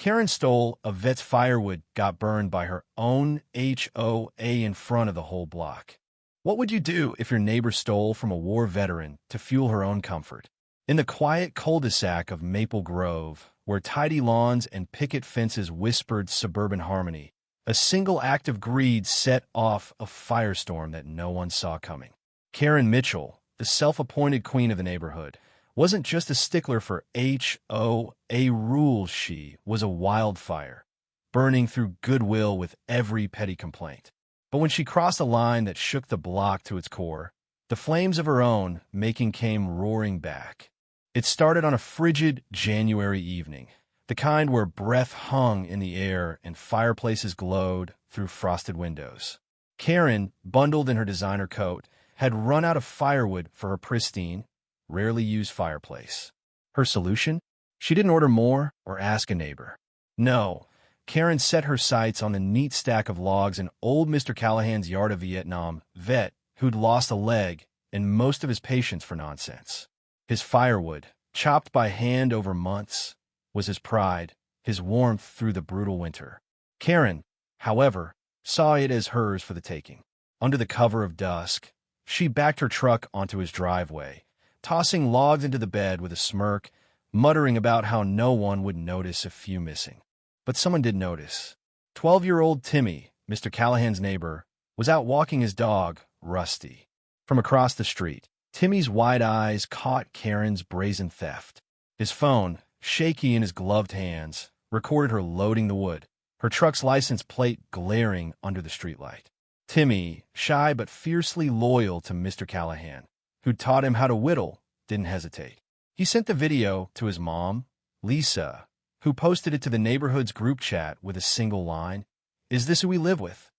Karen stole a vet's firewood, got burned by her own HOA in front of the whole block. What would you do if your neighbor stole from a war veteran to fuel her own comfort? In the quiet cul-de-sac of Maple Grove, where tidy lawns and picket fences whispered suburban harmony, a single act of greed set off a firestorm that no one saw coming. Karen Mitchell, the self-appointed queen of the neighborhood, wasn't just a stickler for HOA rules. She was a wildfire, burning through goodwill with every petty complaint. But when she crossed a line that shook the block to its core, the flames of her own making came roaring back. It started on a frigid January evening, the kind where breath hung in the air and fireplaces glowed through frosted windows. Karen, bundled in her designer coat, had run out of firewood for her pristine, rarely used fireplace. Her solution? She didn't order more or ask a neighbor. No, Karen set her sights on the neat stack of logs in old Mr. Callahan's yard. A Vietnam vet who'd lost a leg and most of his patience for nonsense. His firewood, chopped by hand over months, was his pride, his warmth through the brutal winter. Karen, however, saw it as hers for the taking. Under the cover of dusk, she backed her truck onto his driveway, tossing logs into the bed with a smirk, muttering about how no one would notice a few missing. But someone did notice. 12-year-old Timmy, Mr. Callahan's neighbor, was out walking his dog, Rusty. From across the street, Timmy's wide eyes caught Karen's brazen theft. His phone, shaky in his gloved hands, recorded her loading the wood, her truck's license plate glaring under the streetlight. Timmy, shy but fiercely loyal to Mr. Callahan, who'd taught him how to whittle, didn't hesitate. He sent the video to his mom, Lisa, who posted it to the neighborhood's group chat with a single line, "Is this who we live with?"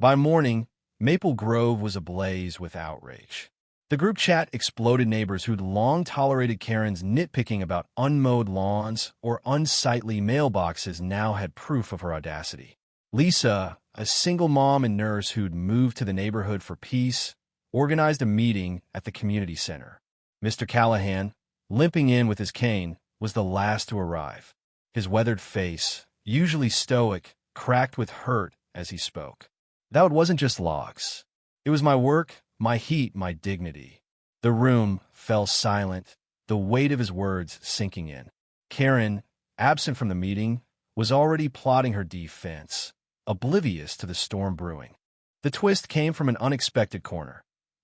By morning, Maple Grove was ablaze with outrage. The group chat exploded. Neighbors who'd long tolerated Karen's nitpicking about unmowed lawns or unsightly mailboxes now had proof of her audacity. Lisa, a single mom and nurse who'd moved to the neighborhood for peace, organized a meeting at the community center. Mr. Callahan, limping in with his cane, was the last to arrive. His weathered face, usually stoic, cracked with hurt as he spoke. That wasn't just logs. It was my work, my heat, my dignity. The room fell silent, the weight of his words sinking in. Karen, absent from the meeting, was already plotting her defense, oblivious to the storm brewing. The twist came from an unexpected corner.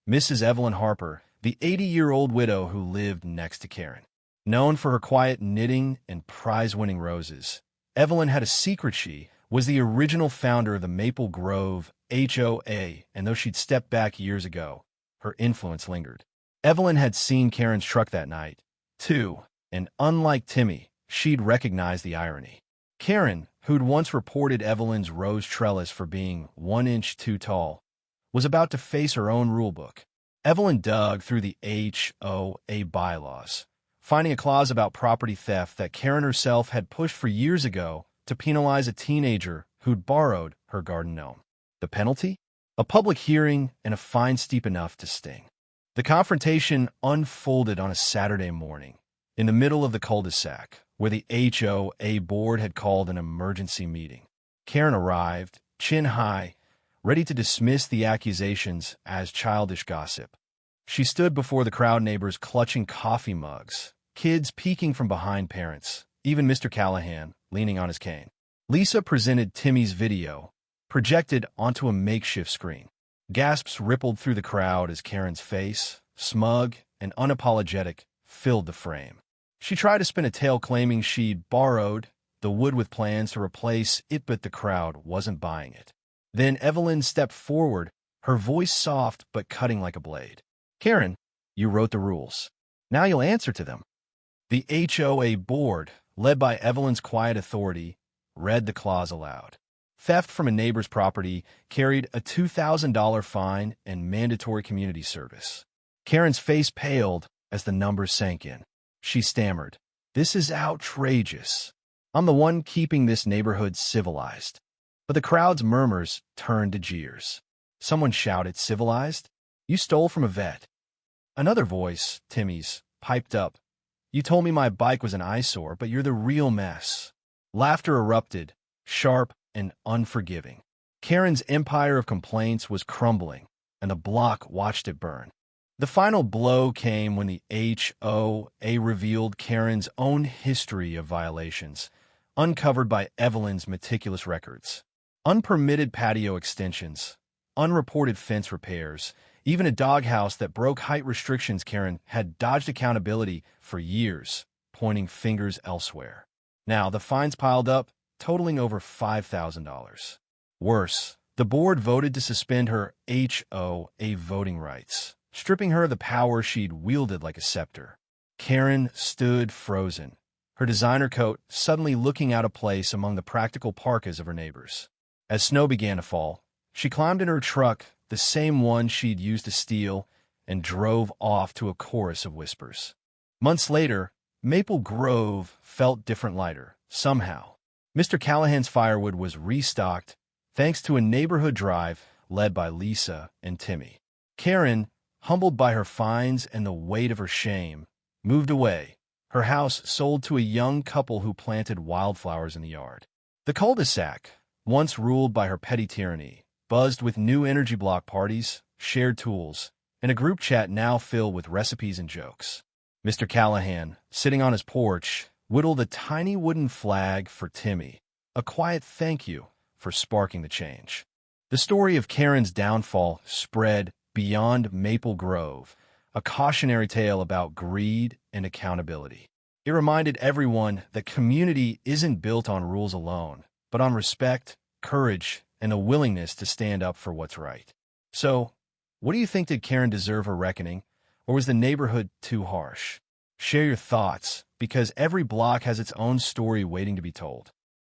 Mrs. Evelyn Harper, the 80-year-old widow who lived next to Karen. Known for her quiet knitting and prize-winning roses, Evelyn had a secret. She was the original founder of the Maple Grove HOA, and though she'd stepped back years ago, her influence lingered. Evelyn had seen Karen's truck that night, too, and unlike Timmy, she'd recognized the irony. Karen, who'd once reported Evelyn's rose trellis for being 1 inch too tall, was about to face her own rulebook. Evelyn dug through the HOA bylaws, finding a clause about property theft that Karen herself had pushed for years ago to penalize a teenager who'd borrowed her garden gnome. The penalty? A public hearing and a fine steep enough to sting. The confrontation unfolded on a Saturday morning, in the middle of the cul-de-sac, where the HOA board had called an emergency meeting. Karen arrived, chin high, ready to dismiss the accusations as childish gossip. She stood before the crowd, neighbors clutching coffee mugs, kids peeking from behind parents, even Mr. Callahan leaning on his cane. Lisa presented Timmy's video, projected onto a makeshift screen. Gasps rippled through the crowd as Karen's face, smug and unapologetic, filled the frame. She tried to spin a tale claiming she'd borrowed the wood with plans to replace it, but the crowd wasn't buying it. Then Evelyn stepped forward, her voice soft but cutting like a blade. "Karen, you wrote the rules. Now you'll answer to them." The HOA board, led by Evelyn's quiet authority, read the clause aloud. Theft from a neighbor's property carried a $2,000 fine and mandatory community service. Karen's face paled as the numbers sank in. She stammered, "This is outrageous. I'm the one keeping this neighborhood civilized." But the crowd's murmurs turned to jeers. Someone shouted, "Civilized? You stole from a vet." Another voice, Timmy's, piped up, "You told me my bike was an eyesore, but you're the real mess." Laughter erupted, sharp and unforgiving. Karen's empire of complaints was crumbling, and the block watched it burn. The final blow came when the HOA revealed Karen's own history of violations, uncovered by Evelyn's meticulous records. Unpermitted patio extensions, unreported fence repairs, even a doghouse that broke height restrictions. Karen had dodged accountability for years, pointing fingers elsewhere. Now, the fines piled up, totaling over $5,000. Worse, the board voted to suspend her HOA voting rights, stripping her of the power she'd wielded like a scepter. Karen stood frozen, her designer coat suddenly looking out of place among the practical parkas of her neighbors. As snow began to fall, she climbed in her truck, the same one she'd used to steal, and drove off to a chorus of whispers. Months later, Maple Grove felt different lighter, somehow. Mr. Callahan's Firewood was restocked thanks to a neighborhood drive led by Lisa and Timmy. Karen, humbled by her fines and the weight of her shame, moved away, her house sold to a young couple who planted wildflowers in the yard. The cul-de-sac, once ruled by her petty tyranny, buzzed with new energy block parties, shared tools, and a group chat now filled with recipes and jokes. Mr. Callahan, sitting on his porch, whittled a tiny wooden flag for Timmy, a quiet thank you for sparking the change. The story of Karen's downfall spread beyond Maple Grove, a cautionary tale about greed and accountability. It reminded everyone that community isn't built on rules alone, but on respect, courage, and a willingness to stand up for what's right. So, what do you think? Did Karen deserve a reckoning, or was the neighborhood too harsh? Share your thoughts, because every block has its own story waiting to be told.